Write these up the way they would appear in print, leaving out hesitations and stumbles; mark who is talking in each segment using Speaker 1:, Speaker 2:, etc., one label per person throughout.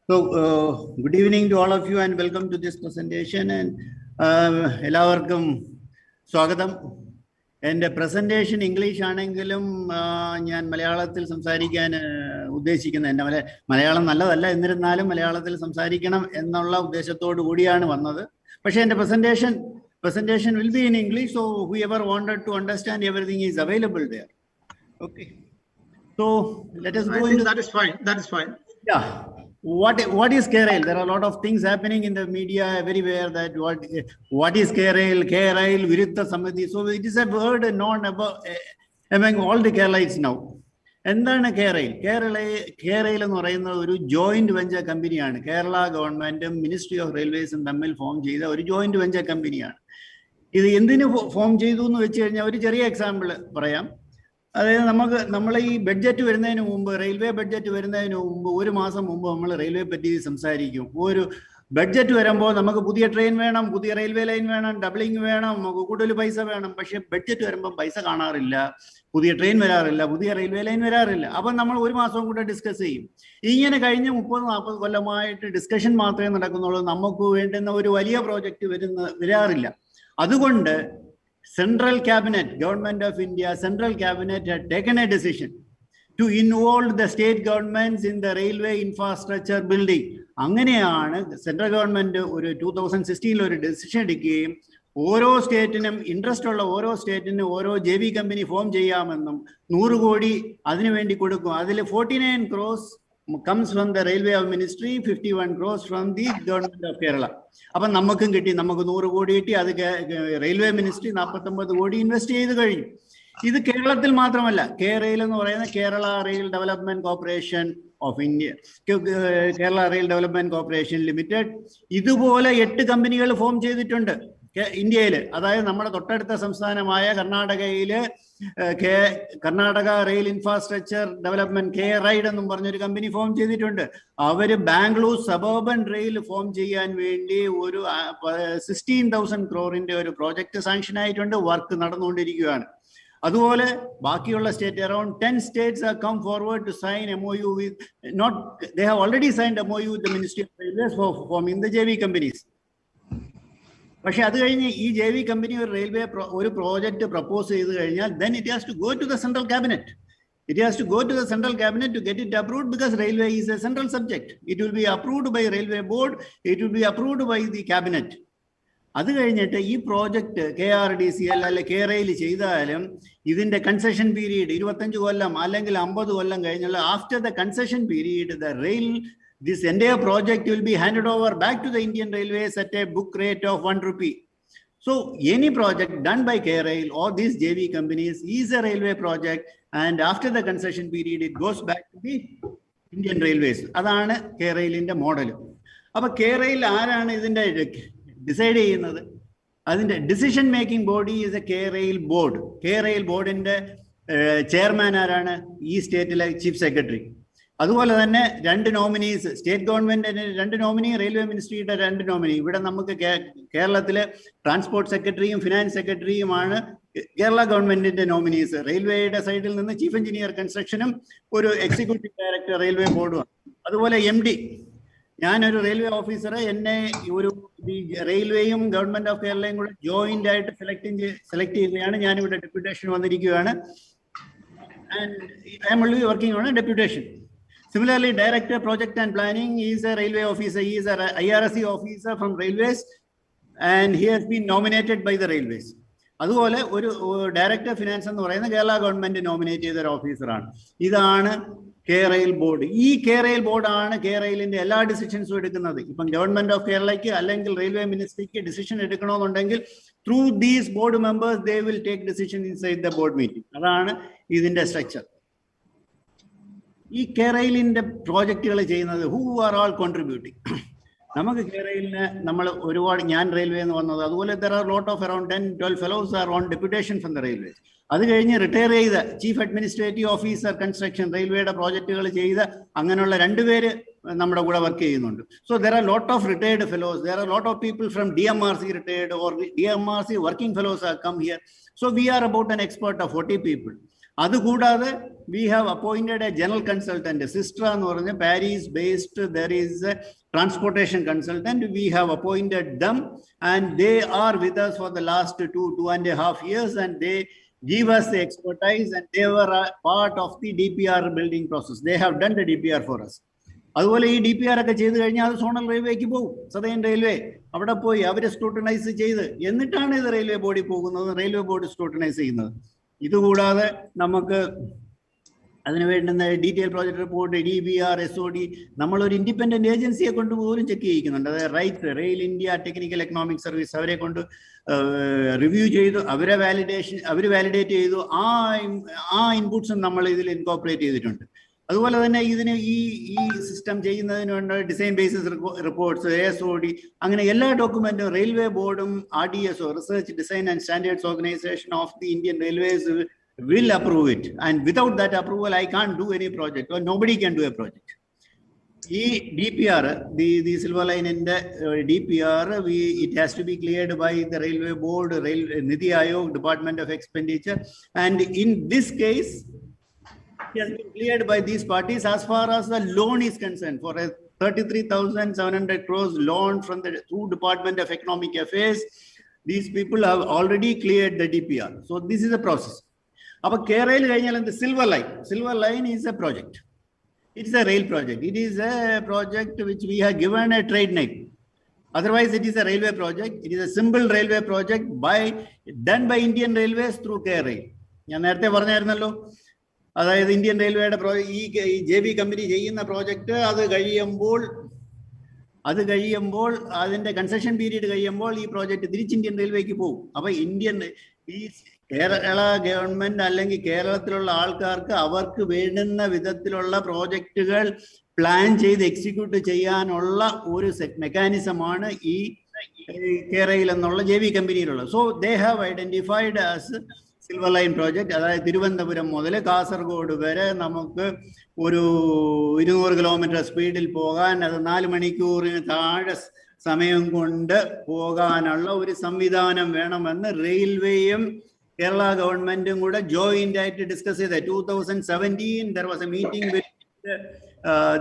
Speaker 1: So, good evening to all of you and welcome to this presentation. And എല്ലാവർക്കും സ്വാഗതം. എൻ്റെ presentation English ആണെങ്കിലും ഞാൻ മലയാളത്തിൽ സംസാരിക്കാൻ ഉദ്ദേശിക്കുന്നത്. എൻ്റെ മലയാളം നല്ലതല്ല, എന്നിരുന്നാലും മലയാളത്തിൽ സംസാരിക്കണം എന്നുള്ള ഉദ്ദേശത്തോടു കൂടിയാണ് വന്നത്. പക്ഷേ എൻ്റെ presentation will be in English, so whoever wanted to understand everything is available there. Okay. So let us go into
Speaker 2: that is fine. That is fine.
Speaker 1: Yeah. What is KRail? There are a lot of things happening in the media everywhere that what is KRail, Viruddha Samiti. So it is a word known among all the Keralites now. എന്താണ് KRail? KRail എന്ന് പറയുന്ന ഒരു joint venture കമ്പനിയാണ്. കേരള ഗവൺമെന്റും ministry of റെയിൽവേസും തമ്മിൽ form ചെയ്ത ഒരു joint venture കമ്പനിയാണ്. ഇത് എന്തിനു ഫോം ചെയ്തു എന്ന് വെച്ച് കഴിഞ്ഞാൽ ഒരു ചെറിയ എക്സാമ്പിൾ പറയാം. അതായത് നമ്മൾ ഈ ബഡ്ജറ്റ് വരുന്നതിന് മുമ്പ്, റെയിൽവേ ബഡ്ജറ്റ് വരുന്നതിന് മുമ്പ്, ഒരു മാസം മുമ്പ് നമ്മൾ റെയിൽവേ പറ്റി സംസാരിക്കും. ഒരു ബഡ്ജറ്റ് വരുമ്പോൾ നമുക്ക് പുതിയ ട്രെയിൻ വേണം, പുതിയ റെയിൽവേ ലൈൻ വേണം, ഡബിളിംഗ് വേണം, നമുക്ക് കൂടുതൽ പൈസ വേണം. പക്ഷെ ബഡ്ജറ്റ് വരുമ്പോൾ പൈസ കാണാറില്ല, പുതിയ ട്രെയിൻ വരാറില്ല, പുതിയ റെയിൽവേ ലൈൻ വരാറില്ല. അപ്പം നമ്മൾ ഒരു മാസം കൂടെ ഡിസ്കസ് ചെയ്യും. ഇങ്ങനെ കഴിഞ്ഞ 30-40 കൊല്ലമായിട്ട് ഡിസ്കഷൻ മാത്രമേ നടക്കുന്നുള്ളൂ. നമുക്ക് വേണ്ടുന്ന ഒരു വലിയ പ്രോജക്റ്റ് വരാറില്ല. അതുകൊണ്ട് Central Cabinet, Government of India, Central Cabinet had taken a decision to involve the state governments in the railway infrastructure building. അങ്ങനെയാണ് സെൻട്രൽ ഗവൺമെന്റ് ഒരു 2016 ഒരു ഡിസിഷൻ എടുക്കുകയും ഓരോ സ്റ്റേറ്റിനും ഇൻട്രസ്റ്റ് ഉള്ള ഓരോ സ്റ്റേറ്റിനും ഓരോ JV കമ്പനി ഫോം ചെയ്യാമെന്നും 100 കോടി അതിനുവേണ്ടി കൊടുക്കും. അതിൽ 49 crores comes from the railway of ministry, 51 crores from the government of Kerala. അപ്പം നമുക്കും കിട്ടി, നമുക്ക് 100 കോടി കിട്ടി. അത് റെയിൽവേ മിനിസ്ട്രി 49 കോടി ഇൻവെസ്റ്റ് ചെയ്ത് കഴിഞ്ഞു. ഇത് കേരളത്തിൽ മാത്രമല്ല, KRail എന്ന് പറയുന്ന Kerala rail development corporation of India, Kerala rail development corporation limited, ഇതുപോലെ 8 കമ്പനികൾ ഫോം ചെയ്തിട്ടുണ്ട് ഇന്ത്യയിൽ. അതായത് നമ്മുടെ തൊട്ടടുത്ത സംസ്ഥാനമായ കർണാടകയില് Karnataka rail infrastructure development KRide എന്നും പറഞ്ഞൊരു കമ്പനി ഫോം ചെയ്തിട്ടുണ്ട്. അവര് ബാംഗ്ലൂർ സബർബൻ റെയിൽ ഫോം ചെയ്യാൻ വേണ്ടി ഒരു 16,000 crore ഒരു പ്രോജക്ട് സാങ്ഷൻ ആയിട്ടുണ്ട്. വർക്ക് നടന്നുകൊണ്ടിരിക്കുകയാണ്. അതുപോലെ ബാക്കിയുള്ള state, around 10 states have come forward to sign MOU with, they have already signed MOU with the Ministry of Railways for forming the JV companies. പക്ഷെ അത് കഴിഞ്ഞ് ഈ JV കമ്പനി ഒരു റെയിൽവേ ഒരു പ്രോജക്റ്റ് പ്രപ്പോസ് ചെയ്ത് കഴിഞ്ഞാൽ then it has to go to the central cabinet. It has to go to the central cabinet to get it approved, because railway is a central subject. It will be approved by railway board, it will be approved by the cabinet. അത് കഴിഞ്ഞിട്ട് ഈ project KRDCL അല്ലെ KRail ചെയ്താലും ഇതിന്റെ concession period 25 കൊല്ലം അല്ലെങ്കിൽ 50 കൊല്ലം കഴിഞ്ഞുള്ള after the concession period this entire project will be handed over back to the Indian Railways at a book rate of 1 rupee. So any project done by KRail or these JV companies is a railway project, and after the concession period it goes back to the Indian Railways. അതാണ് KRailന്റെ model. അപ്പൊ KRail ആരാണ് ഇതിന്റെ decide ചെയ്യുന്നത്? അതിന്റെ decision making body is a KRail board. KRail ബോർഡിന്റെ chairman ആരാണ്? ഈ സ്റ്റേറ്റിലെ chief secretary. അതുപോലെ തന്നെ 2 നോമിനീസ്, സ്റ്റേറ്റ് ഗവൺമെന്റിന് 2 നോമിനി, റെയിൽവേ മിനിസ്ട്രിയുടെ 2 നോമിനി. ഇവിടെ നമുക്ക് കേരളത്തിലെ ട്രാൻസ്പോർട്ട് സെക്രട്ടറിയും ഫിനാൻസ് സെക്രട്ടറിയുമാണ് കേരള ഗവൺമെന്റിന്റെ നോമിനീസ്. റെയിൽവേയുടെ സൈഡിൽ നിന്ന് ചീഫ് എഞ്ചിനീയർ കൺസ്ട്രക്ഷനും ഒരു എക്സിക്യൂട്ടീവ് ഡയറക്ടർ റെയിൽവേ ബോർഡുമാണ്. അതുപോലെ MD, ഞാനൊരു റെയിൽവേ ഓഫീസർ, എന്നെ ഒരു റെയിൽവേയും ഗവൺമെന്റ് ഓഫ് കേരളയും കൂടെ ജോയിന്റ് ആയിട്ട് സെലക്ട് ചെയ്യുകയാണ്. ഞാനിവിടെ ഡെപ്യൂട്ടേഷൻ വന്നിരിക്കുകയാണ്. And I am only working on a deputation. Similarly, Director Project and Planning is a railway officer. He is a IRSSE officer from Railways, and he has been nominated by the Railways. അതുപോലെ ഒരു director finance എന്ന് പറയുന്ന Kerala government nominate ചെയ്ത ഒരു ഓഫീസറാണ്. ഇതാണ് KRail board. ഈ KRail ബോർഡാണ് KRailന്റെ എല്ലാ ഡിസിഷൻസും എടുക്കുന്നത്. ഇപ്പം ഗവൺമെന്റ് ഓഫ് കേരളയ്ക്ക് അല്ലെങ്കിൽ റെയിൽവേ മിനിസ്ട്രിക്ക് ഡിസിഷൻ എടുക്കണമെന്നുണ്ടെങ്കിൽ through these board members they will take decision inside the board meeting. അതാണ് ഇതിന്റെ സ്ട്രക്ചർ. ഈ KRailന്റെ പ്രോജക്റ്റുകൾ ചെയ്യുന്നത് ഹൂ ആർ ആൾ കോൺട്രിബ്യൂട്ടിങ്. നമുക്ക് KRailന് നമ്മൾ ഒരുപാട്, ഞാൻ റെയിൽവേ എന്ന് വന്നത്, അതുപോലെ there are lot of around 10-12 fellows are on deputation from the railways. അത് കഴിഞ്ഞ് റിട്ടയർ ചെയ്ത ചീഫ് അഡ്മിനിസ്ട്രേറ്റീവ് ഓഫീസർ കൺസ്ട്രക്ഷൻ, റെയിൽവേയുടെ പ്രോജക്റ്റുകൾ ചെയ്ത് അങ്ങനെയുള്ള 2 പേര് നമ്മുടെ കൂടെ വർക്ക് ചെയ്യുന്നുണ്ട്. So there are lot of retired fellows, there are lot of people from DMRC retired or DMRC working fellows have come here. So we are about an expert of 40 people. അതുകൂടാതെ we have appointed a general consultant, Sistra, Paris-based. There is a transportation consultant. We have appointed them, and they are with us for the last 2.5 years, and they give us the expertise, and they were a part of the DPR building process. They have done the DPR for us. അതുപോലെ ഈ DPR ഒക്കെ ചെയ്ത് കഴിഞ്ഞാൽ അത് zonal റെയിൽവേക്ക് പോകും. Southern railway അവിടെ പോയി അവരെ സ്ക്രൂട്ടനൈസ് ചെയ്ത് എന്നിട്ടാണ് ഇത് റെയിൽവേ ബോർഡിൽ പോകുന്നത്, റെയിൽവേ ബോർഡ് സ്ക്രൂട്ടനൈസ് ചെയ്യുന്നത്. ഇതുകൂടാതെ നമുക്ക് അതിന് വേണ്ടുന്ന detail project report, DBR, SOD നമ്മളൊരു ഇൻഡിപെൻഡന്റ് ഏജൻസിയെ കൊണ്ട് പോലും ചെക്ക് ചെയ്യിക്കുന്നുണ്ട്. അതായത് rail India technical economic service അവരെ കൊണ്ട് റിവ്യൂ ചെയ്തു, അവർ വാലിഡേറ്റ് ചെയ്തു. ആ ഇൻപുട്സും നമ്മൾ ഇതിൽ ഇൻകോപ്പറേറ്റ് ചെയ്തിട്ടുണ്ട്. അതുപോലെ തന്നെ ഇതിന് ഈ സിസ്റ്റം ചെയ്യുന്നതിന് വേണ്ട ഡിസൈൻ ബേസിസ് റിപ്പോർട്ട്സ്, ASOD, അങ്ങനെ എല്ലാ ഡോക്യുമെന്റും റെയിൽവേ ബോർഡും RDSO, research design and standards organisation of the Indian railways will approve it, and without that approval I can't do any project, or nobody can do a project. DPR, the Silver Line in the DPR, it has to be cleared by the Railway Board, Niti Aayog, Department of Expenditure, and in this case it has been cleared by these parties as far as the loan is concerned. For a 33,700 crores loan from the through Department of Economic Affairs, these people have already cleared the DPR. So this is a process. But Kerala and the Silver Line is a project. It is a rail project. It is a project which we have given a trade name. Otherwise, it is a railway project. It is a simple railway project done by Indian Railways through Kerala. ഞാൻ നേരത്തെ പറഞ്ഞായിരുന്നല്ലോ, അതായത് Indian റെയിൽവേയുടെ ഈ JV company ചെയ്യുന്ന project അത് കഴിയുമ്പോൾ അതിന്റെ concession period കഴിയുമ്പോൾ ഈ പ്രോജക്റ്റ് തിരിച്ച് ഇന്ത്യൻ റെയിൽവേക്ക് പോകും. അപ്പൊ ഈ കേരള ഗവൺമെന്റ് അല്ലെങ്കിൽ കേരളത്തിലുള്ള ആൾക്കാർക്ക് അവർക്ക് വേണ്ടുന്ന വിധത്തിലുള്ള പ്രോജക്റ്റുകൾ പ്ലാൻ ചെയ്ത് എക്സിക്യൂട്ട് ചെയ്യാനുള്ള ഒരു മെക്കാനിസമാണ് ഈ കേരളയിൽ എന്നുള്ള JV കമ്പനിയിലുള്ളത്. So they have identified as silver line project. അതായത് തിരുവനന്തപുരം മുതൽ കാസർഗോഡ് വരെ നമുക്ക് ഒരു 200 കിലോമീറ്റർ സ്പീഡിൽ പോകാൻ, അത് 4 മണിക്കൂറിന് താഴെ സമയം കൊണ്ട് പോകാനുള്ള ഒരു സംവിധാനം വേണമെന്ന് റെയിൽവേയും കേരള ഗവൺമെന്റും കൂടെ ജോയിന്റ് ആയിട്ട് ഡിസ്കസ് ചെയ്ത 2017 there was a meeting with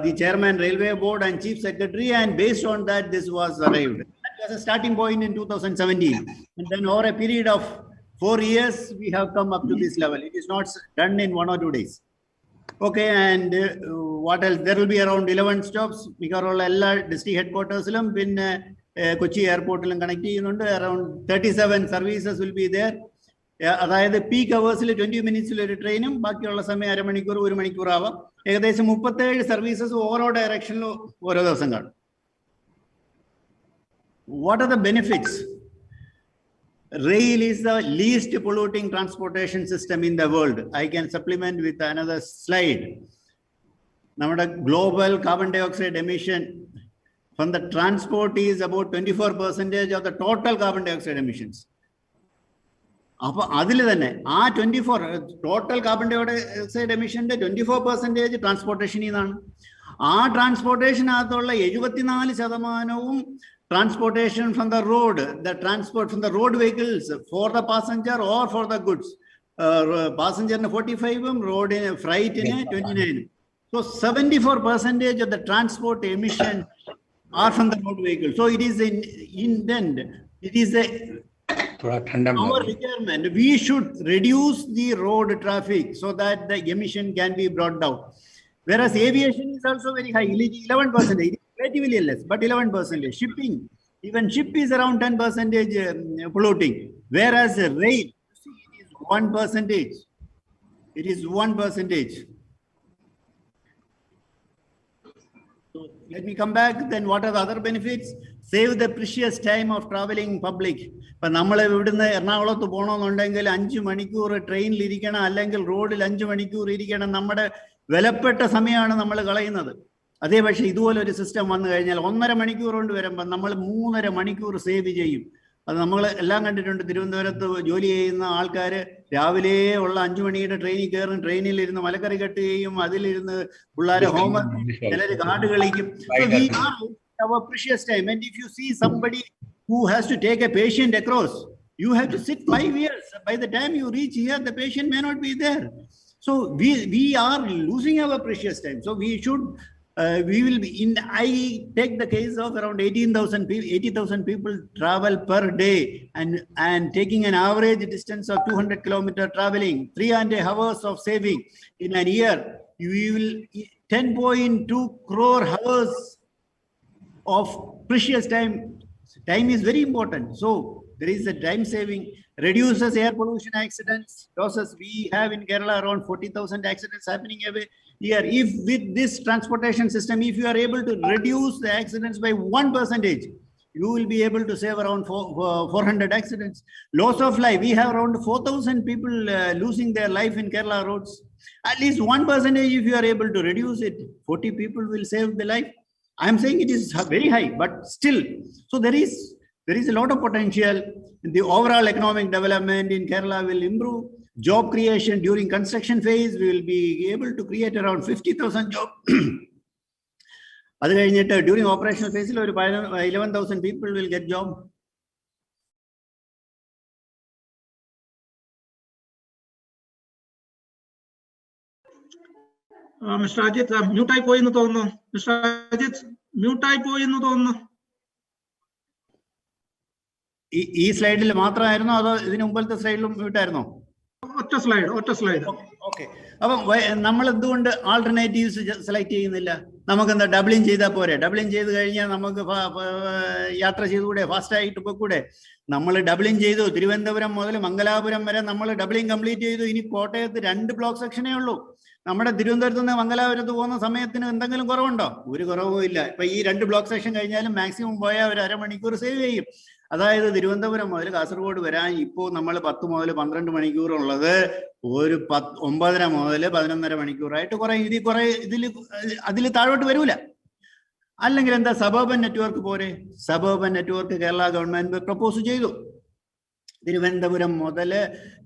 Speaker 1: the chairman Railway Board and chief secretary, and based on that this was arrived. That was a starting point in 2017, and then over a period of 4 years we have come up to this level. It is not done in 1 or 2 days. Okay, and what else? There will be around 11 stops. Mikarolla ella district headquarters ilum pinne Kochi airport ilum connect cheyyunnundu. Around 37 services will be there. അതായത് peak അവേഴ്സിൽ 20 മിനിറ്റ്സിൽ ഒരു ട്രെയിനും ബാക്കിയുള്ള സമയം 1/2 മണിക്കൂർ 1 മണിക്കൂർ ആവാം. ഏകദേശം 37 services ഓരോ ഡയറക്ഷനിലും ഓരോ ദിവസം കാണും. What are the benefits? Rail is the least polluting transportation system in the world. I can supplement with another slide. Our global carbon dioxide emission from the transport is about 24% of the total carbon dioxide emissions. അപ്പൊ അതിൽ തന്നെ ആ 24 total carbon dioxide എമിഷന്റെ 24% ട്രാൻസ്പോർട്ടേഷനിൽ നിന്നാണ്. ആ ട്രാൻസ്പോർട്ടേഷനകത്തുള്ള 74% transportation from the road, the transport from the road vehicles for the passenger or for the goods. Passenger 45, road freight 29. So 74% of the transport emission are from the road vehicle. So it is it is our requirement. We should reduce the road traffic so that the emission can be brought down. Whereas aviation is also very high, 11%. Relatively less, but 11%. Shipping, even ship is around 10% polluting. Whereas rail, it is 1%. It is 1%. So let me come back. Then what are the other benefits? Save the precious time of traveling public. But നമ്മൾ ഇവിടുന്ന് എറണാകുളത്ത് പോകണമെന്നുണ്ടെങ്കിൽ 5 മണിക്കൂർ ട്രെയിനിൽ ഇരിക്കണം, അല്ലെങ്കിൽ റോഡിൽ 5 മണിക്കൂർ ഇരിക്കണം. നമ്മുടെ വിലപ്പെട്ട സമയമാണ് നമ്മൾ കളയുന്നത്. അതേ പക്ഷേ ഇതുപോലെ ഒരു സിസ്റ്റം വന്നു കഴിഞ്ഞാൽ 1.5 മണിക്കൂർ കൊണ്ട് വരുമ്പോൾ നമ്മൾ 3.5 മണിക്കൂർ സേവ് ചെയ്യും. അത് നമ്മൾ എല്ലാം കണ്ടിട്ടുണ്ട്. തിരുവനന്തപുരത്ത് ജോലി ചെയ്യുന്ന ആൾക്കാർ രാവിലെ ഉള്ള 5 മണിയുടെ ട്രെയിനിൽ കയറും, ട്രെയിനിൽ ഇരുന്ന് മലക്കറി കട്ട് ചെയ്യും, അതിലിരുന്ന് പിള്ളേരെ ഹോംവർക്ക്, ചിലർ കാർഡ് കളിക്കും. Our precious time. And if you see somebody who has to take a patient across, you have to sit 5 years. By the time you reach here, the patient may not be there. So we are losing our precious time. So we should, we will be in, I take the case of around 80,000 people travel per day, and taking an average distance of 200 kilometer traveling, 3.5 hours of saving in a year, you will 10.2 crore hours of precious time. Time is very important. So there is a time saving, reduces air pollution accidents, losses. We have in Kerala around 40,000 accidents happening every year. If with this transportation system, if you are able to reduce the accidents by 1%, you will be able to save around 400 accidents. Loss of life, we have around 4,000 people losing their life in Kerala roads. At least 1%, if you are able to reduce it, 40 people will save the life. I am saying it is very high, but still. So there is a lot of potential. The overall economic development in Kerala will improve. Job creation during construction phase, we will be able to create around 50,000 jobs. During operational phase, 11,000 people will get job.
Speaker 2: Mr. Ajit, mute ആയി പോയി എന്ന് തോന്നുന്നു. Mr. Ajit, mute ആയി പോയി എന്ന് തോന്നുന്നു.
Speaker 1: ഈ സ്ലൈഡിൽ മാത്രമായിരുന്നോ അതോ ഇതിനു മുമ്പത്തെ സ്ലൈഡിലും മ്യൂട്ട് ആയിരുന്നോ?
Speaker 2: ഒറ്റ സ്ലൈഡ്.
Speaker 1: ഓക്കെ. അപ്പം നമ്മൾ എന്തുകൊണ്ട് ആൾട്ടർനേറ്റീവ്സ് സെലക്ട് ചെയ്യുന്നില്ല? നമുക്ക് എന്താ ഡബ്ലിംഗ് ചെയ്താൽ പോരെ? ഡബ്ലിംഗ് ചെയ്ത് കഴിഞ്ഞാൽ നമുക്ക് യാത്ര ചെയ്തുകൂടെ? ഫാസ്റ്റ് ആയിട്ട് പോയിക്കൂടെ? നമ്മൾ ഡബ്ലിംഗ് ചെയ്തു. തിരുവനന്തപുരം മുതൽ മംഗലാപുരം വരെ നമ്മൾ ഡബ്ലിംഗ് കംപ്ലീറ്റ് ചെയ്തു. ഇനി കോട്ടയത്ത് 2 ബ്ലോക്ക് സെക്ഷനേ ഉള്ളൂ. നമ്മുടെ തിരുവനന്തപുരത്ത് നിന്ന് മംഗലാപുരത്ത് പോകുന്ന സമയത്തിന് എന്തെങ്കിലും കുറവുണ്ടോ? ഒരു കുറവും ഇല്ല. ഇപ്പൊ ഈ 2 ബ്ലോക്ക് സെക്ഷൻ കഴിഞ്ഞാലും മാക്സിമം പോയാൽ ഒരു അരമണിക്കൂർ സേവ് ചെയ്യും. അതായത് തിരുവനന്തപുരം മുതൽ കാസർഗോഡ് വരാൻ ഇപ്പോൾ നമ്മൾ 10 മുതൽ 12 മണിക്കൂർ ഉള്ളത് ഒരു 9:30 മുതൽ 11:30 മണിക്കൂറായിട്ട് അതിൽ താഴോട്ട് വരൂല. അല്ലെങ്കിൽ എന്താ, സബർബൻ നെറ്റ്വർക്ക് പോരെ? Suburban network Kerala government propose ചെയ്തു. തിരുവനന്തപുരം മുതൽ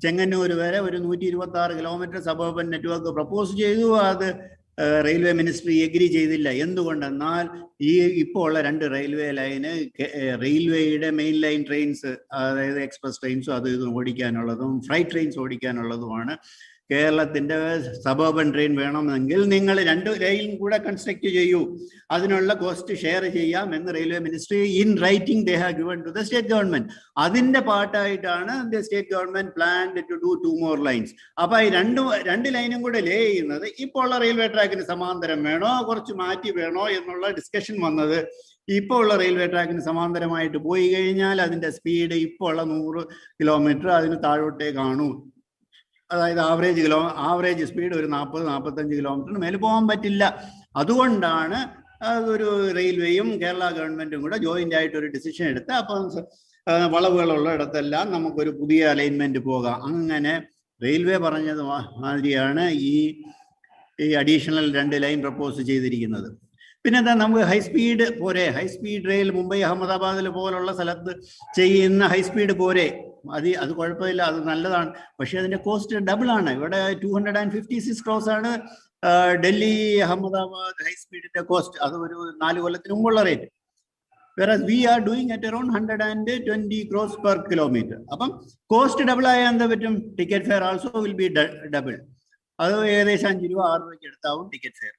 Speaker 1: ചെങ്ങന്നൂർ വരെ ഒരു 126 കിലോമീറ്റർ സബർബൻ നെറ്റ്വർക്ക് പ്രപ്പോസ് ചെയ്തു. അത് റെയിൽവേ മിനിസ്ട്രി എഗ്രി ചെയ്തില്ല. എന്തുകൊണ്ടെന്നാൽ ഇപ്പോൾ ഉള്ള 2 റെയിൽവേ ലൈന് റെയിൽവേയുടെ മെയിൻ ലൈൻ ട്രെയിൻസ്, അതായത് എക്സ്പ്രസ് ട്രെയിൻസും അത് ഇത് ഓടിക്കാനുള്ളതും ഫ്രൈറ്റ് ട്രെയിൻസ് ഓടിക്കാനുള്ളതുമാണ്. കേരളത്തിന്റെ സബർബൻ ട്രെയിൻ വേണമെങ്കിൽ നിങ്ങൾ 2 ലൈൻ കൂടെ കൺസ്ട്രക്ട് ചെയ്യൂ, അതിനുള്ള കോസ്റ്റ് ഷെയർ ചെയ്യാം എന്ന് railway ministry in writing they have given to the state government. അതിന്റെ പാർട്ടായിട്ടാണ് the state government planned to do 2 more lines. അപ്പൊ ഈ 2 ലൈനും കൂടെ ലേ ചെയ്യുന്നത് ഇപ്പോൾ ഉള്ള റെയിൽവേ ട്രാക്കിന് സമാന്തരം വേണോ കുറച്ച് മാറ്റി വേണോ എന്നുള്ള ഡിസ്കഷൻ വന്നത്. ഇപ്പോൾ ഉള്ള റെയിൽവേ ട്രാക്കിന് സമാന്തരമായിട്ട് പോയി കഴിഞ്ഞാൽ അതിന്റെ സ്പീഡ് ഇപ്പോൾ ഉള്ള 100 കിലോമീറ്റർ അതിന് താഴോട്ടേ കാണൂ. അതായത് ആവറേജ് സ്പീഡ് ഒരു 40-45 കിലോമീറ്ററിന് മേലെ പോകാൻ പറ്റില്ല. അതുകൊണ്ടാണ് അതൊരു റെയിൽവേയും കേരള ഗവൺമെന്റും കൂടെ ജോയിന്റ് ആയിട്ട് ഒരു ഡിസിഷൻ എടുത്ത് അപ്പം വളവുകളുള്ള ഇടത്തെല്ലാം നമുക്കൊരു പുതിയ അലൈൻമെന്റ് പോകാം. അങ്ങനെ റെയിൽവേ പറഞ്ഞത് മാതിരിയാണ് ഈ അഡീഷണൽ 2 ലൈൻ പ്രപ്പോസ് ചെയ്തിരിക്കുന്നത്. പിന്നെന്താ, നമുക്ക് ഹൈസ്പീഡ് പോരെ? ഹൈസ്പീഡ് റെയിൽ മുംബൈ അഹമ്മദാബാദിൽ പോലുള്ള സ്ഥലത്ത് ചെയ്യുന്ന ഹൈസ്പീഡ് പോരെ? അത് കുഴപ്പമില്ല, അത് നല്ലതാണ്. പക്ഷെ അതിന്റെ കോസ്റ്റ് ഡബിൾ ആണ്. ഇവിടെ 256 crores ആണ് ഡൽഹി അഹമ്മദാബാദ് ഹൈസ്പീഡിന്റെ കോസ്റ്റ്. അത് ഒരു 4 കൊല്ലത്തിന് മുമ്പുള്ള rate. whereas we are doing at around 120 crores per kilometer. അപ്പം കോസ്റ്റ് ഡബിൾ ആയാൽ എന്താ പറ്റും? Ticket fair also will be double. അത് ഏകദേശം 5 രൂപ 6 രൂപയ്ക്ക് എടുത്താവും ടിക്കറ്റ് ഫെയർ.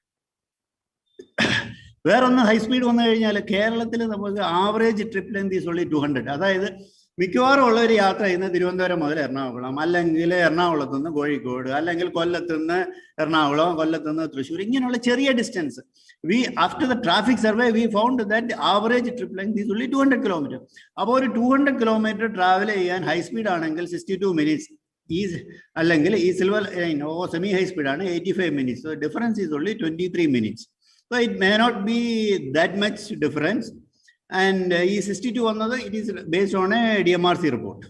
Speaker 1: വേറൊന്ന്, ഹൈസ്പീഡ് വന്നു കഴിഞ്ഞാൽ കേരളത്തിൽ നമുക്ക് average trip length is only 200. അതായത് മിക്കവാറും ഉള്ള ഒരു യാത്ര ഇന്ന് തിരുവനന്തപുരം മുതൽ എറണാകുളം, അല്ലെങ്കിൽ എറണാകുളത്ത് നിന്ന് കോഴിക്കോട്, അല്ലെങ്കിൽ കൊല്ലത്ത് നിന്ന് എറണാകുളം, കൊല്ലത്ത് നിന്ന് തൃശ്ശൂർ, ഇങ്ങനെയുള്ള ചെറിയ distance. After the traffic survey V found that average trip length is only 200 kilometre. അപ്പോൾ ഒരു 200 കിലോമീറ്റർ ട്രാവൽ ചെയ്യാൻ ഹൈസ്പീഡ് ആണെങ്കിൽ 62 minutes, അല്ലെങ്കിൽ ഈ സിൽവർ ലൈൻ സെമി ഹൈസ്പീഡ് ആണ് 85 minutes. So difference is only 23 minutes. So it may not be that much difference. And ഈ 62 വന്നത് it is based on a DMRC report.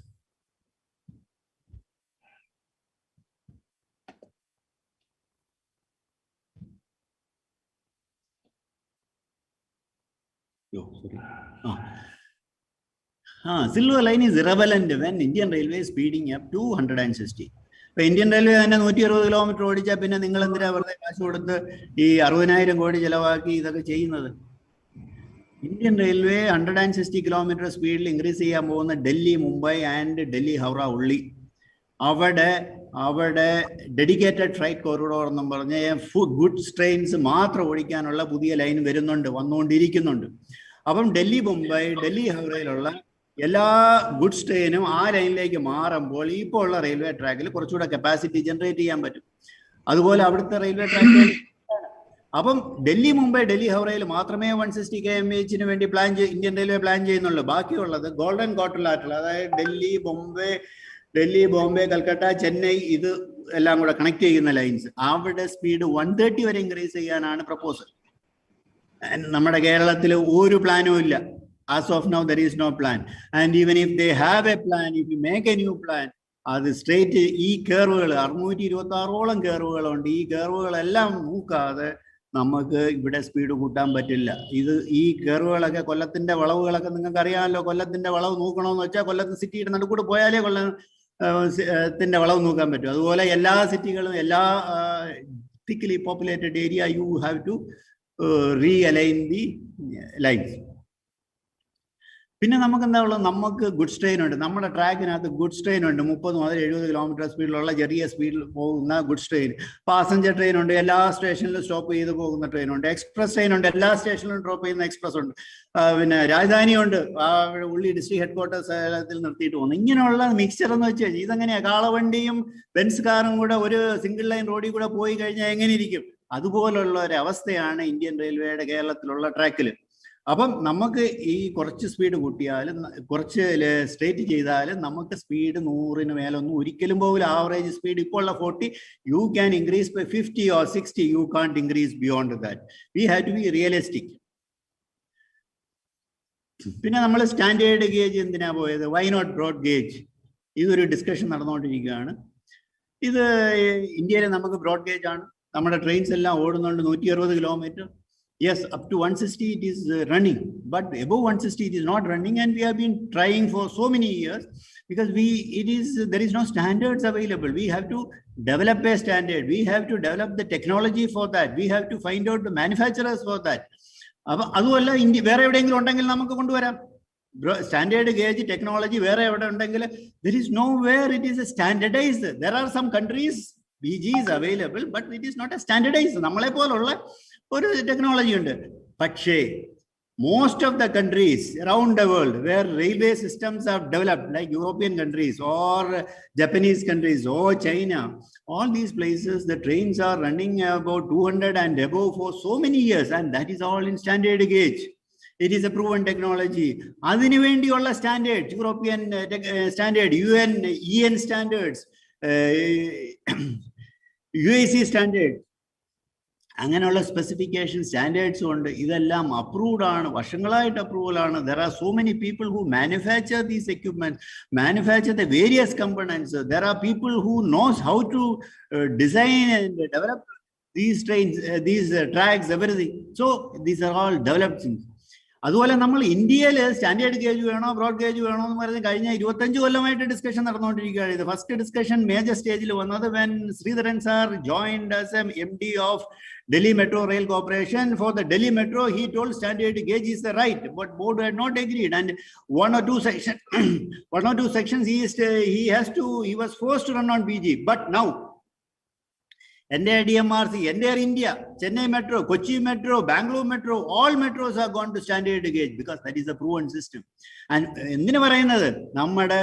Speaker 1: Silver line is irrelevant when Indian Railway is speeding up to 160. ഇപ്പൊ Indian railway തന്നെ 160 kilometre ഓടിച്ചാൽ പിന്നെ നിങ്ങൾ എന്തിനാ വെറുതെ കാശ് കൊടുത്ത് ഈ 60,000 കോടി ചെലവാക്കി ഇതൊക്കെ ചെയ്യുന്നത്? ഇന്ത്യൻ റെയിൽവേ 160 കിലോമീറ്റർ സ്പീഡിൽ ഇൻക്രീസ് ചെയ്യാൻ പോകുന്ന ഡൽഹി, മുംബൈ ആൻഡ് ഡൽഹി ഹൗറ ഉള്ളി. അവിടെ ഡെഡിക്കേറ്റഡ് ഫ്രൈറ്റ് കോറിഡോർ എന്നും പറഞ്ഞ ഗുഡ്സ് ട്രെയിൻസ് മാത്രം ഓടിക്കാനുള്ള പുതിയ ലൈൻ വന്നുകൊണ്ടിരിക്കുന്നുണ്ട്. അപ്പം ഡൽഹി മുംബൈ, ഡൽഹി ഹൗറയിലുള്ള എല്ലാ ഗുഡ്സ് ട്രെയിനും ആ ലൈനിലേക്ക് മാറുമ്പോൾ ഇപ്പോൾ ഉള്ള റെയിൽവേ ട്രാക്കിൽ കുറച്ചുകൂടെ കപ്പാസിറ്റി ജനറേറ്റ് ചെയ്യാൻ പറ്റും. അതുപോലെ അവിടുത്തെ റെയിൽവേ ട്രാക്കുകൾ അപ്പം ഡൽഹി മുംബൈ, ഡൽഹി ഹൗറയിൽ മാത്രമേ 160 km/h വേണ്ടി ഇന്ത്യൻ റെയിൽവേ പ്ലാൻ ചെയ്യുന്നുള്ളൂ. ബാക്കിയുള്ളത് ഗോൾഡൻ ക്വാർട്ടറിലായിട്ടുള്ള, അതായത് ഡൽഹി, ബോംബെ, കൽക്കട്ട, ചെന്നൈ, ഇത് എല്ലാം കൂടെ കണക്ട് ചെയ്യുന്ന ലൈൻസ്, അവിടെ സ്പീഡ് 130 വരെ ഇൻക്രീസ് ചെയ്യാനാണ് പ്രപ്പോസൽ. നമ്മുടെ കേരളത്തിൽ ഒരു പ്ലാനും ഇല്ല. As of now, there is no plan. And even if they have a plan, if you make a new plan, അത് സ്ട്രേറ്റ് ഈ കർവുകൾ 626ഓളം കർവുകളുണ്ട്. ഈ കർവുകളെല്ലാം നോക്കാതെ നമുക്ക് ഇവിടെ സ്പീഡ് കൂട്ടാൻ പറ്റില്ല. ഈ കർവുകളൊക്കെ, കൊല്ലത്തിന്റെ വളവുകളൊക്കെ നിങ്ങൾക്ക് അറിയാമല്ലോ. കൊല്ലത്തിന്റെ വളവ് നോക്കണമെന്ന് വെച്ചാൽ കൊല്ലത്ത് സിറ്റിയുടെ നടുക്കൂടെ പോയാലേ കൊല്ലത്തിന്റെ വളവ് നോക്കാൻ പറ്റും. അതുപോലെ എല്ലാ സിറ്റികളും, എല്ലാ thickly populated area, you have to realign the lines. പിന്നെ നമുക്ക് എന്താ ഉള്ളത്? നമുക്ക് ഗുഡ്സ് ട്രെയിൻ ഉണ്ട്. നമ്മുടെ ട്രാക്കിനകത്ത് ഗുഡ്സ് ട്രെയിൻ ഉണ്ട്. 30 മുതൽ 70 km സ്പീഡിലുള്ള ചെറിയ സ്പീഡിൽ പോകുന്ന ഗുഡ്സ് ട്രെയിൻ. പാസഞ്ചർ ട്രെയിൻ ഉണ്ട്, എല്ലാ സ്റ്റേഷനിലും സ്റ്റോപ്പ് ചെയ്ത് പോകുന്ന ട്രെയിൻ ഉണ്ട്. എക്സ്പ്രസ് ട്രെയിൻ ഉണ്ട്, എല്ലാ സ്റ്റേഷനിലും ഡ്രോപ്പ് ചെയ്യുന്ന എക്സ്പ്രസ് ഉണ്ട്. പിന്നെ രാജധാനി ഉണ്ട്, ഉള്ളി ഡിസ്ട്രിക്ട് ഹെഡ് ക്വാർട്ടേഴ്സിൽ നിർത്തിയിട്ട് പോകുന്നു. ഇങ്ങനെയുള്ള മിക്സ്ചർ എന്ന് വെച്ചാൽ ഇതെങ്ങനെയാണ്? കാളവണ്ടിയും ബെൻസ് കാറും കൂടെ ഒരു സിംഗിൾ ലൈൻ റോഡിൽ കൂടെ പോയി കഴിഞ്ഞാൽ എങ്ങനെ ഇരിക്കും? അതുപോലുള്ള ഒരു അവസ്ഥയാണ് ഇന്ത്യൻ റെയിൽവേയുടെ കേരളത്തിലുള്ള ട്രാക്കിൽ. അപ്പം നമുക്ക് ഈ കുറച്ച് സ്പീഡ് കൂട്ടിയാലും കുറച്ച് സ്ട്രേറ്റ് ചെയ്താലും നമുക്ക് സ്പീഡ് 100-ന് മേലൊന്നും ഒരിക്കലും പോകില്ല. ആവറേജ് സ്പീഡ് ഇപ്പോൾ ഉള്ള 40, you can increase by 50 or 60, you can't increase beyond that. We have to be realistic. പിന്നെ നമ്മൾ സ്റ്റാൻഡേർഡ് ഗേജ് എന്തിനാ പോയത്? Why not broad gauge? ഇതൊരു ഡിസ്കഷൻ നടന്നുകൊണ്ടിരിക്കുകയാണ്. ഇത് ഇന്ത്യയിൽ നമുക്ക് ബ്രോഡ് ഗേജ് ആണ്. നമ്മുടെ ട്രെയിൻസ് എല്ലാം ഓടുന്നുണ്ട് 160 km. Yes, up to 160 it is running, but above 160 it is not running, and we have been trying for so many years because there is no standards available. We have to develop a standard. We have to develop the technology for that. We have to find out the manufacturers for that. അതുമല്ല, വേറെ എവിടെയെങ്കിലും ഉണ്ടെങ്കിൽ നമുക്ക് കൊണ്ടുവരാം. Standard gauge technology വേറെ എവിടെ ഉണ്ടെങ്കിൽ there is nowhere it is standardized. There are some countries BG is available, but it is not a standardized. നമ്മളെ പോലുള്ള ഒരു ടെക്നോളജി ഉണ്ട്. പക്ഷേ most of the countries around the world where railway systems are developed, like European countries or Japanese countries or China, all these places the trains are running about 200 and above for so many years, and that is all in standard gauge. It is a proven technology. അതിനു വേണ്ടിയുള്ള standard, European standard, EN standards, UAC standard, അങ്ങനെയുള്ള specification സ്റ്റാൻഡേർഡ്സും ഉണ്ട്. ഇതെല്ലാം approved ആണ്, വർഷങ്ങളായിട്ട് approval ആണ്. There are so many people who manufacture these equipments, manufacture the various components. There are people who knows how to design and develop these trains, these tracks, everything. So these are all developed things. അതുപോലെ നമ്മൾ ഇന്ത്യയിൽ standard gauge വേണോ broad gauge വേണോ എന്ന് പറഞ്ഞ് കഴിഞ്ഞ 25 കൊല്ലമായിട്ട് discussion നടന്നുകൊണ്ടിരിക്കുകയാണ്. ഇത് ഫസ്റ്റ് ഡിസ്കഷൻ മേജർ സ്റ്റേജിൽ വന്നത് when Sridharan sir joined as MD of Delhi Metro Rail Corporation. For the Delhi Metro, he told standard gauge is the right, but board had not agreed, and one or two sections he was forced to run on BG. But now entire DMRC, entire India, Chennai Metro, Kochi Metro, Bangalore Metro, all metros have gone to standard gauge because that is a proven system. And എന്തിനു പറയുന്നത്, നമ്മുടെ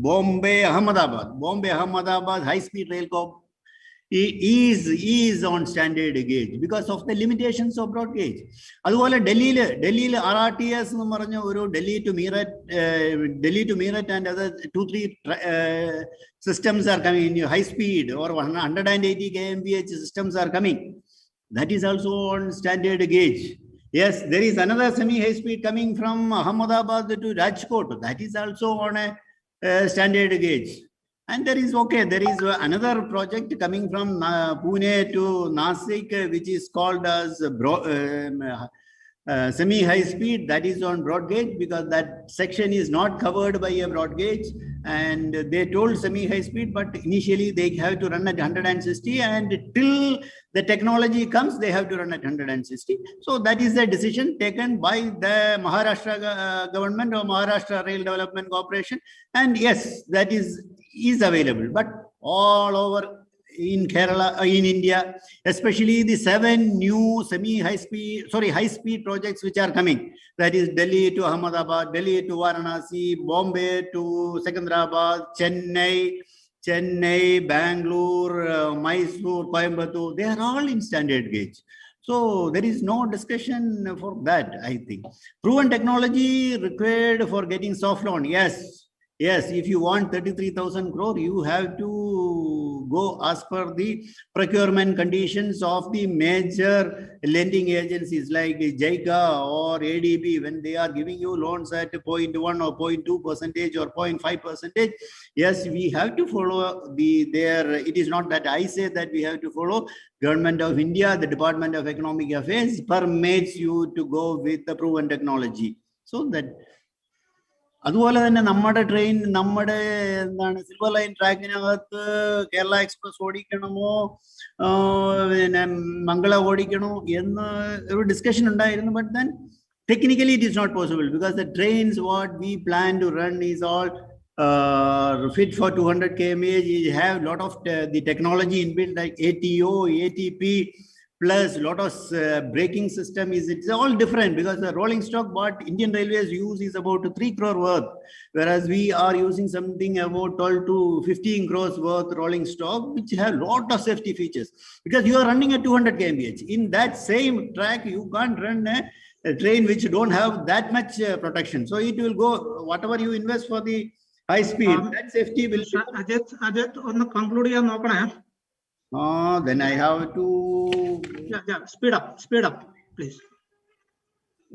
Speaker 1: Bombay Ahmedabad high speed rail corp is on standard gauge because of the limitations of broad gauge. അതുപോലെ ഡൽഹിയിൽ RRTS എന്ന് പറഞ്ഞ ഒരു Delhi to Meerut and other 2-3 systems are coming in high speed, or 180 kmph systems are coming. That is also on standard gauge. Yes, there is another semi-high speed coming from Ahmedabad to Rajkot. That is also on a standard gauge. And there is another project coming from Pune to Nasik, which is called as semi-high speed, that is on broad gauge, because that section is not covered by a broad gauge. And they told semi-high speed, but initially they have to run at 160, and till the technology comes, they have to run at 160. So that is the decision taken by the Maharashtra government or Maharashtra Rail Development Corporation. And yes, that is available, but all over in Kerala, in India, especially the 7 new high speed projects which are coming. That is Delhi to Ahmedabad, Delhi to Varanasi, Bombay to Secunderabad, Chennai, Bangalore, Mysore, Coimbatore. They are all in standard gauge. So there is no discussion for that, I think. Proven technology required for getting soft loan. Yes, if you want 33,000 crore, you have to go as per the procurement conditions of the major lending agencies like JICA or ADB. When they are giving you loans at 0.1 or 0.2% or 0.5%, yes, we have to follow it is not that I say that we have to follow. Government of India, the Department of Economic Affairs permits you to go with the proven technology. So that അതുപോലെ തന്നെ നമ്മുടെ train, നമ്മുടെ silver line ട്രാക്കിനകത്ത് Kerala express ഓടിക്കണമോ പിന്നെ മംഗള ഓടിക്കണോ എന്ന് ഒരു discussion ഉണ്ടായിരുന്നു. But then technically it is not possible, because the trains what we plan to run is all fit for 200 km/h. You have lot of the technology inbuilt like ATO, ATP, plus lot of braking system. It's all different, because the rolling stock what Indian Railways use is about 3 crore worth, whereas we are using something about 12 to 15 crores worth rolling stock, which have lot of safety features, because you are running at 200 km/h. In that same track, you can't run a train which don't have that much protection. So it will go, whatever you invest for the high speed, that safety will...
Speaker 2: Ajit, on the conclude here,
Speaker 1: then I have to...
Speaker 2: Yeah, speed up, please.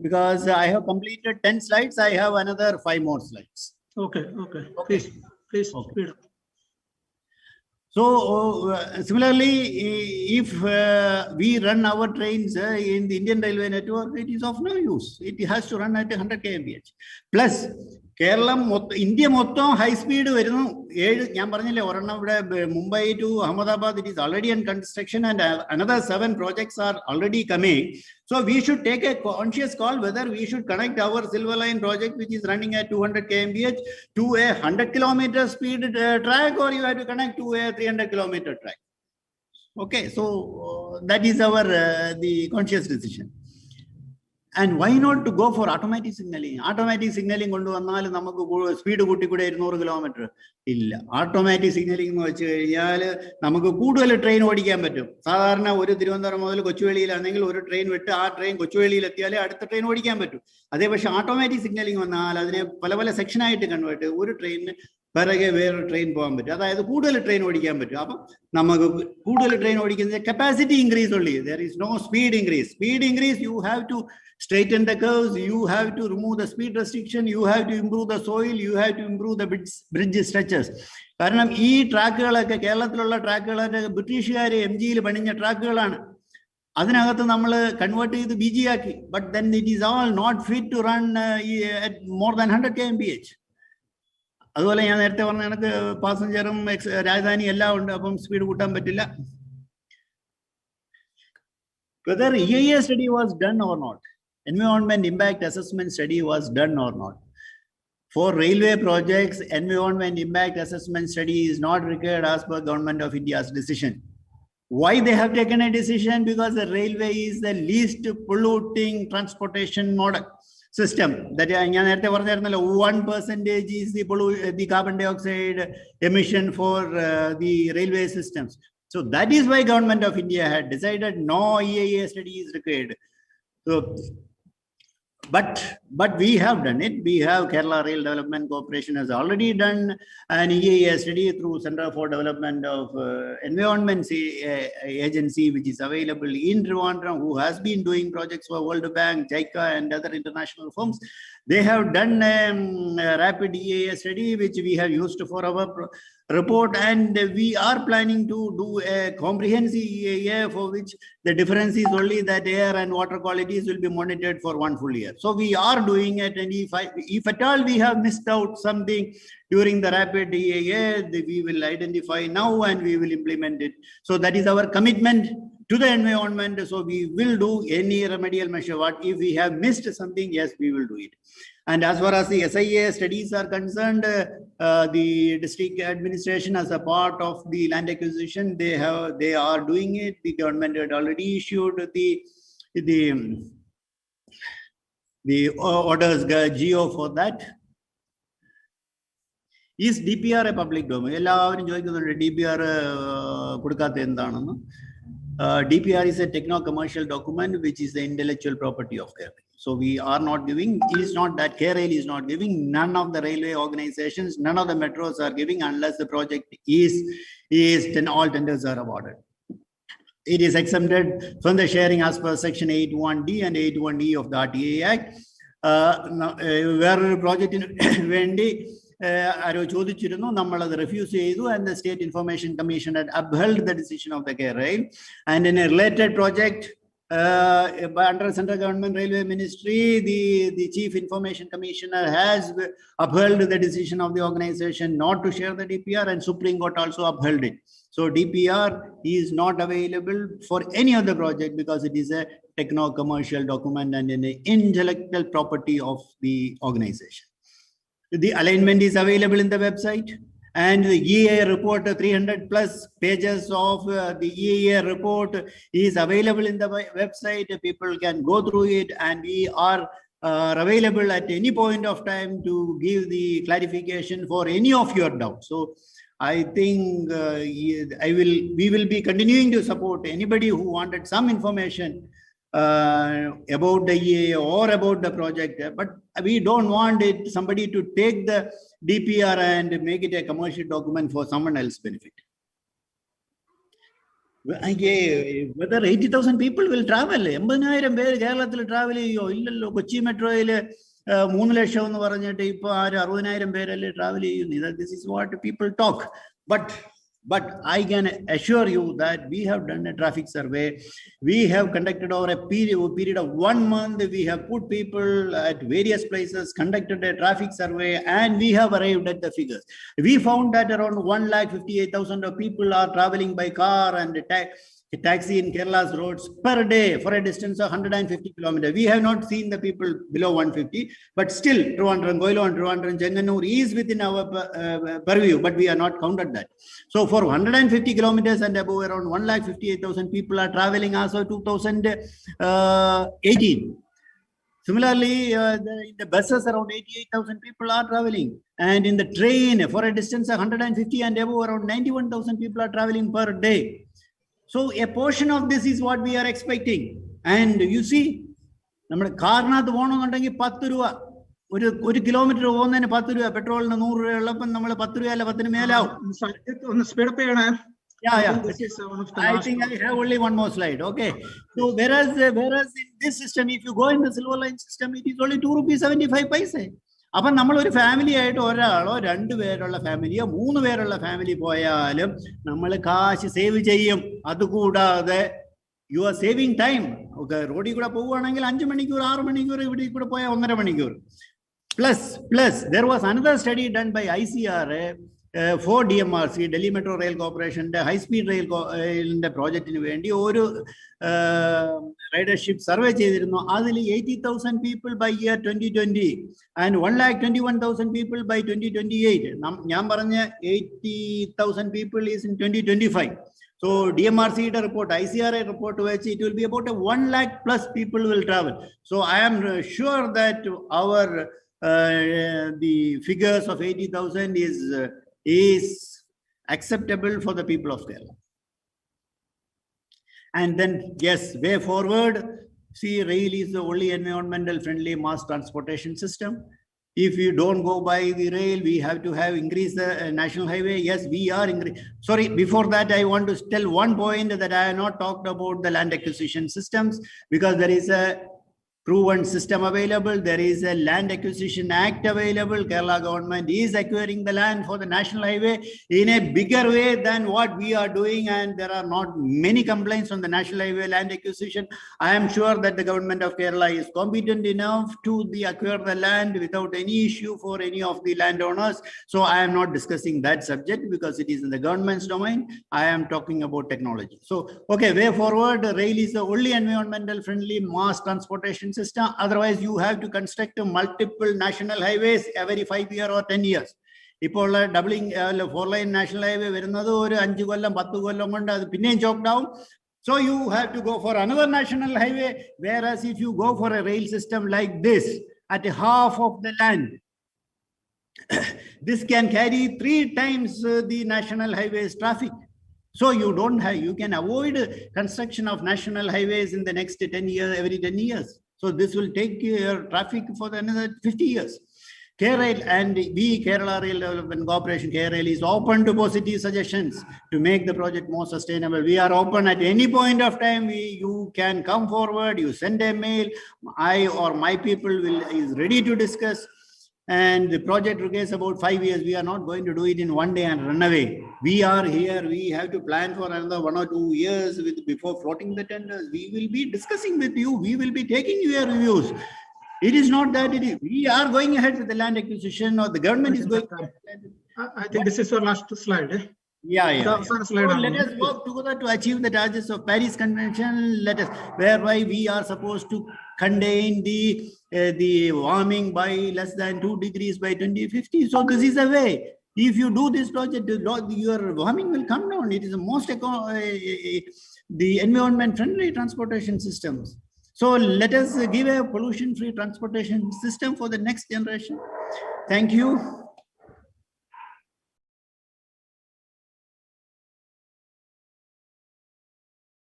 Speaker 1: Because I have completed 10 slides, I have another 5 more slides.
Speaker 2: Okay. Please, okay. Speed up.
Speaker 1: So similarly, if we run our trains in the Indian Railway network, it is of no use. It has to run at 100 km/h. Plus, Kerala, India mottham high speed varunu. ഞാൻ പറഞ്ഞില്ലേ ഒരെണ്ണം ഇവിടെ Mumbai to Ahmedabad, it is already in construction, and another 7 projects are already coming. So we should take a conscious call whether we should connect our Silver Line project, which is running at 200 km/h, to a 100 km speed track, or you have to connect to a 300 km track. Okay, so that is our the conscious decision. And why not to go for automatic signaling? Automatic signaling kondu vannal namakku speed kutti kude 200 km illa. Automatic signaling ennu vechu kazhiyal namakku koodal train odikkan pattum. Sadharana oru Thiruvananthapuram mudal Kochuveliyil oru train vittu aa train Kochuveliyil ettiyale adutha train odikkan pattum. Adhe പക്ഷേ automatic signaling vannal adine pala section ആയിട്ട് convert oru train പിറകെ വേറൊരു train പോകാൻ പറ്റും. അതായത് കൂടുതൽ train ഓടിക്കാൻ പറ്റും. അപ്പം നമുക്ക് കൂടുതൽ ട്രെയിൻ ഓടിക്കുന്ന കപ്പാസിറ്റി ഇൻക്രീസ് ഉള്ളി. There is no speed increase. Speed increase, you have to straighten the curves, you have to remove the speed restriction, you have to improve the soil, you have to improve the bridge structures. കാരണം ഈ ട്രാക്കുകളൊക്കെ കേരളത്തിലുള്ള ട്രാക്കുകളൊക്കെ ബ്രിട്ടീഷുകാർ MGയിൽ പണിഞ്ഞ ട്രാക്കുകളാണ്. അതിനകത്ത് നമ്മൾ convert ചെയ്ത് BG ആക്കി. But then it is all not fit to run at more than 100 km/h. അതുപോലെ ഞാൻ നേരത്തെ പറഞ്ഞ കണക്ക് പാസഞ്ചറും രാജധാനി എല്ലാം ഉണ്ട്. അപ്പം സ്പീഡ് കൂട്ടാൻ പറ്റില്ല. Whether EIA study was done or not, environment impact assessment study was done or not. For railway projects, environment impact assessment study is not required as per Government of India's decision. Why they have taken a decision? Because the railway is the least polluting transportation model system. That 1% is the carbon dioxide emission for the railway systems. So that is why Government of India had decided no EIA study is required. So, but we have done it. We have Kerala Rail Development Corporation has already done an EIA study through Center for Development of Environment Agency, which is available in Trivandrum, who has been doing projects for World Bank, JICA, and other international firms. They have done a rapid EIA study, which we have used for our report, and we are planning to do a comprehensive EIA for which the difference is only that air and water qualities will be monitored for 1 full year. So we are doing it, and if at all we have missed out something during the rapid EIA, we will identify now and we will implement it. So that is our commitment to the environment. So we will do any remedial measure. What if we have missed something? Yes, we will do it. And as far as the SIA studies are concerned, the district administration, as a part of the land acquisition, they are doing it. The government had already issued the orders GO for that. Is DPR a public domain? DPR is a techno-commercial document which is the intellectual property of Kerala. So we are not giving, it is not that Kerala is not giving, none of the railway organizations, none of the metros are giving unless the project then all tenders are awarded. It is exempted from the sharing as per section 81D and 81E of the RTA Act. Where project in Vendi, refused, and the State Information Commission had upheld the decision of the Kerala. And in a related project, under Central Government Railway Ministry, the Chief Information Commissioner has upheld the decision of the organization not to share the DPR, and Supreme Court also upheld it. So DPR is not available for any other project because it is a techno-commercial document and an intellectual property of the organization. The alignment is available in the website, and the EIA report, 300 plus pages of the EIA report is available in the website. People can go through it, and we are available at any point of time to give the clarification for any of your doubts. So I think we will be continuing to support anybody who wanted some information about the EIA or about the project, but we don't want somebody to take the DPR and make it a commercial document for someone else's benefit. Whether 80,000 people will travel, 80,000 പേര് കേരളത്തിൽ travel ചെയ്യോ? ഇല്ലല്ലോ. കൊച്ചി മെട്രോയില് 3 ലക്ഷം എന്ന് പറഞ്ഞിട്ട് ഇപ്പൊ 60,000 പേരല്ലേ travel ചെയ്യുന്നു. This is what people talk. But I can assure you that we have done a traffic survey. We have conducted over a period of 1 month. We have put people at various places, conducted a traffic survey, and we have arrived at the figures. We found that around 158,000 of people are traveling by car and taxi in Kerala's roads per day for a distance of 150 kilometers. We have not seen the people below 150, but still Trivandrum, Goilam, Trivandrum, Chenganur is within our purview, but we are not counted that. So for 150 kilometers and above, around 158,000 people are traveling as of 2018. Similarly, in the buses, around 88,000 people are traveling. And in the train, for a distance of 150 and above, around 91,000 people are traveling per day. So a portion of this is what we are expecting. And you see, we car na to one on 10 rupees. 1 kilometer പോകുന്നതിന് 10 രൂപ, പെട്രോളിന് 100 രൂപ ഉള്ളപ്പോൾ നമ്മൾ 10 രൂപ അല്ല 10 മേലാവും.
Speaker 2: ഒന്ന് speed up ചെയ്യണേ.
Speaker 1: I think I have only one more slide. Okay. So whereas in this system, if you go in the silver line system, it is only 2 rupees 75 paise. അപ്പം നമ്മൾ ഒരു ഫാമിലി ആയിട്ട് ഒരാളോ 2 പേരുള്ള ഫാമിലിയോ 3 പേരുള്ള ഫാമിലി പോയാലും നമ്മൾ കാശ് സേവ് ചെയ്യും. അതുകൂടാതെ you are saving time. Okay, റോഡിൽ കൂടെ പോവുകയാണെങ്കിൽ 5 മണിക്കൂർ 6 മണിക്കൂർ, ഇവിടെ കൂടെ പോയാൽ 1.5 മണിക്കൂർ. Plus, there was another study done by ICRA for DMRC, Delhi Metro Rail Corporation, the high-speed rail project in Vendi, or ridership survey. Adil 80,000 people by year 2020 and 121,000 people by 2028. Nyam paranja 80,000 people is in 2025. So DMRC report, ICRA report, it will be about 1 lakh plus people will travel. So I am sure that our the figures of 80,000 is acceptable for the people of Kerala. And then, yes, way forward, see, rail is the only environmental friendly mass transportation system. If you don't go by the rail, we have to increase the national highway. Yes, we are sorry, before that, I want to tell one point that I have not talked about the land acquisition systems, because there is a proven system available. There is a Land Acquisition Act available. Kerala government is acquiring the land for the national highway in a bigger way than what we are doing, and there are not many complaints on the national highway land acquisition. I am sure that the government of Kerala is competent enough to acquire the land without any issue for any of the landowners. So I am not discussing that subject because it is in the government's domain. I am talking about technology. So, okay, way forward, rail is the only environmental friendly mass transportation system. Otherwise, you have to construct multiple national highways every 5 years or 10 years. ഇപ്പോൾ doubling 4-lane national highway വരുന്നത് ഒരു 5 കൊല്ലം 10 കൊല്ലം കൊണ്ട് അത് പിന്നെയും choke down. So you have to go for another national highway. Whereas if you go for a rail system like this at half of the land, this can carry 3 times the national highways traffic. So you don't have, you can avoid construction of national highways in the next 10 years, every 10 years. So this will take your traffic for another 50 years. KRail and we, Kerala Rail Development Corporation, KRail is open to positive suggestions to make the project more sustainable. We are open at any point of time. You can come forward, you send a mail. I or my people is ready to discuss. And the project requires about 5 years. We are not going to do it in one day and run away. We are here. We have to plan for another 1 or 2 years before floating the tenders. We will be discussing with you. We will be taking your reviews. It is not that we are going ahead with the land acquisition or the government is going ahead.
Speaker 2: I think this is your last slide.
Speaker 1: Yeah. So let us work together to achieve the targets of Paris Convention. Let us, whereby we are supposed to contain the warming by less than 2 degrees by 2050. So this is a way. If you do this project, your warming will come down. It is the most the environment-friendly transportation systems. So let us give a pollution-free transportation system for the next generation. Thank you.